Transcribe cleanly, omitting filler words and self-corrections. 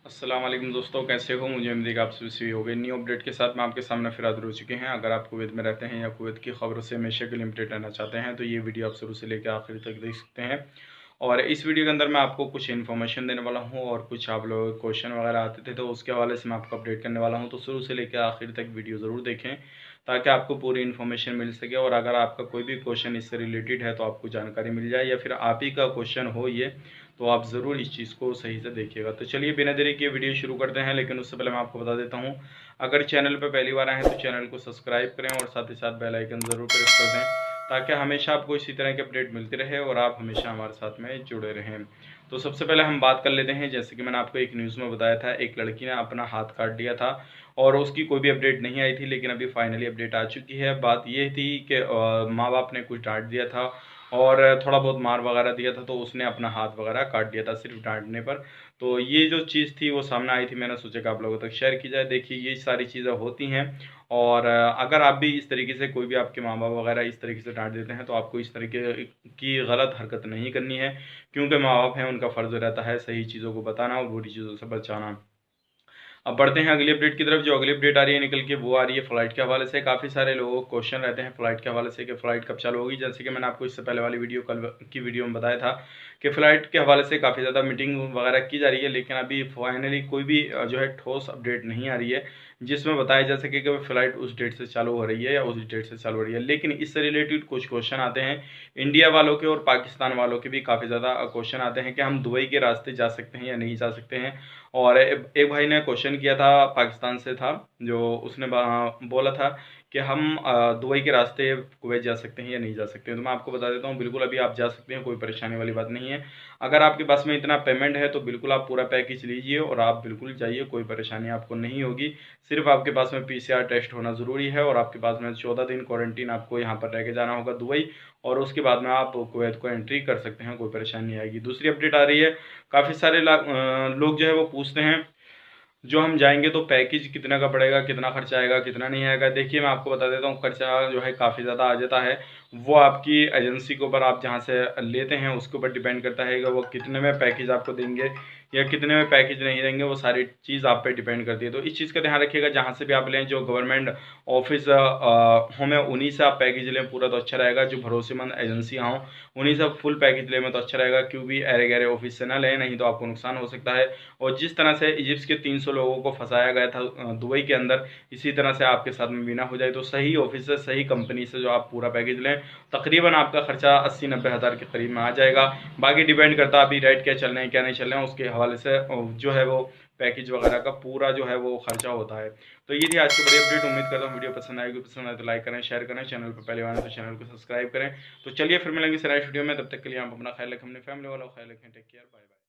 अस्सलाम वालेकुम दोस्तों, कैसे हो? मुझे उम्मीद है कि आप सभी हो गए। न्यू अपडेट के साथ मैं आपके सामने फिर हाज़िर हो चुके हैं। अगर आप कुवैत में रहते हैं या कुवैत की खबरों से हमेशा के लिए अपडेट रहना चाहते हैं तो ये वीडियो आप शुरू से लेकर आखिर तक देख सकते हैं। और इस वीडियो के अंदर मैं आपको कुछ इन्फॉर्मेशन देने वाला हूँ और कुछ आप लोग क्वेश्चन वगैरह आते थे तो उसके हवाले से मैं आपको अपडेट करने वाला हूँ। तो शुरू से लेकर आखिर तक वीडियो ज़रूर देखें ताकि आपको पूरी इन्फॉर्मेशन मिल सके। और अगर आपका कोई भी क्वेश्चन इससे रिलेटेड है तो आपको जानकारी मिल जाए, या फिर आप ही का क्वेश्चन हो ये, तो आप ज़रूर इस चीज़ को सही से देखिएगा। तो चलिए बिना देरी किए वीडियो शुरू करते हैं, लेकिन उससे पहले मैं आपको बता देता हूँ, अगर चैनल पर पहली बार आए हैं तो चैनल को सब्सक्राइब करें और साथ ही साथ बेल आइकन ज़रूर प्रेस कर दें ताकि हमेशा आपको इसी तरह के अपडेट मिलते रहे और आप हमेशा हमारे साथ में जुड़े रहें। तो सबसे पहले हम बात कर लेते हैं, जैसे कि मैंने आपको एक न्यूज़ में बताया था, एक लड़की ने अपना हाथ काट दिया था और उसकी कोई भी अपडेट नहीं आई थी, लेकिन अभी फाइनली अपडेट आ चुकी है। बात ये थी कि माँ बाप ने कुछ डांट दिया था और थोड़ा बहुत मार वगैरह दिया था, तो उसने अपना हाथ वगैरह काट दिया था सिर्फ डांटने पर। तो ये जो चीज़ थी वो सामने आई थी, मैंने सोचा कि आप लोगों तक शेयर की जाए। देखिए ये सारी चीज़ें होती हैं और अगर आप भी इस तरीके से, कोई भी आपके माँ बाप वगैरह इस तरीके से डांट देते हैं तो आपको इस तरीके की गलत हरकत नहीं करनी है, क्योंकि माँ बाप हैं, उनका फ़र्ज़ रहता है सही चीज़ों को बताना और बुरी चीज़ों से बचाना। अब बढ़ते हैं अगली अपडेट की तरफ। जो अगली अपडेट आ रही है निकल के, वो आ रही है फ़्लाइट के हवाले से। काफ़ी सारे लोगों को क्वेश्चन रहते हैं फ़्लाइट के हवाले से कि फ़्लाइट कब चालू होगी। जैसे कि मैंने आपको इससे पहले वाली वीडियो, कल की वीडियो में बताया था कि फ़्लाइट के हवाले से काफ़ी ज़्यादा मीटिंग वगैरह की जा रही है, लेकिन अभी फाइनली कोई भी जो है ठोस अपडेट नहीं आ रही है जिसमें बताया जा सके कि फ़्लाइट उस डेट से चालू हो रही है या उस डेट से चालू हो रही है। लेकिन इससे रिलेटेड कुछ क्वेश्चन आते हैं इंडिया वालों के और पाकिस्तान वालों के भी काफ़ी ज़्यादा क्वेश्चन आते हैं कि हम दुबई के रास्ते जा सकते हैं या नहीं जा सकते हैं। और एक भाई ने क्वेश्चन किया था, पाकिस्तान से था, जो उसने बोला था कि हम दुबई के रास्ते कुवैत जा सकते हैं या नहीं जा सकते हैं। तो मैं आपको बता देता हूँ, बिल्कुल अभी आप जा सकते हैं, कोई परेशानी वाली बात नहीं है। अगर आपके पास में इतना पेमेंट है तो बिल्कुल आप पूरा पैकेज लीजिए और आप बिल्कुल जाइए, कोई परेशानी आपको नहीं होगी। सिर्फ आपके पास में पीसीआर टेस्ट होना ज़रूरी है और आपके पास में 14 दिन क्वारंटीन आपको यहाँ पर रह के जाना होगा दुबई, और उसके बाद में आप कुवैत को एंट्री कर सकते हैं, कोई परेशानी नहीं आएगी। दूसरी अपडेट आ रही है, काफ़ी सारे लोग जो है वो पूछते हैं जो हम जाएँगे तो पैकेज कितना का पड़ेगा, कितना खर्चा आएगा, कितना नहीं आएगा। देखिए मैं आपको बता देता हूँ, खर्चा जो है काफ़ी ज़्यादा आ जाता है। वो आपकी एजेंसी के ऊपर, आप जहाँ से लेते हैं उसके ऊपर डिपेंड करता है कि वो कितने में पैकेज आपको देंगे या कितने में पैकेज नहीं देंगे, वो सारी चीज़ आप पे डिपेंड करती है। तो इस चीज़ का ध्यान रखिएगा, जहाँ से भी आप लें, जो गवर्नमेंट ऑफिस हों उन्हीं से आप पैकेज लें पूरा तो अच्छा रहेगा। जो भरोसेमंद एजेंसियाँ हों उन्हीं से आप फुल पैकेज लें तो अच्छा रहेगा, क्यों भी अरे-गहरे ऑफिस से ना लें, नहीं तो आपको नुकसान हो सकता है। और जिस तरह से इजिप्ट के 300 लोगों को फंसाया गया था दुबई के अंदर, इसी तरह से आपके साथ में भी ना हो जाए। तो सही ऑफिस से, सही कंपनी से जो आप पूरा पैकेज लें, तकरीबन आपका खर्चा 80-90 हज़ार के करीब में आ जाएगा। बाकी डिपेंड करता है अभी रेट क्या चल रहे हैं क्या नहीं चल रहे हैं, उसके हवाले से जो है वो पैकेज वगैरह का पूरा जो है वो खर्चा होता है। तो ये थी आज की बड़ी अपडेट। उम्मीद करता हूँ वीडियो पसंद आएगी, पसंद आए तो लाइक करें, शेयर करें, चैनल पर पहले आए तो चैनल को सब्सक्राइब करें। तो चलिए फिर मिलेंगे नेक्स्ट वीडियो में, तब तक के लिए आप अपना ख्याल रखें, अपने फैमिली वालों का ख्याल रखें। Take care, bye bye.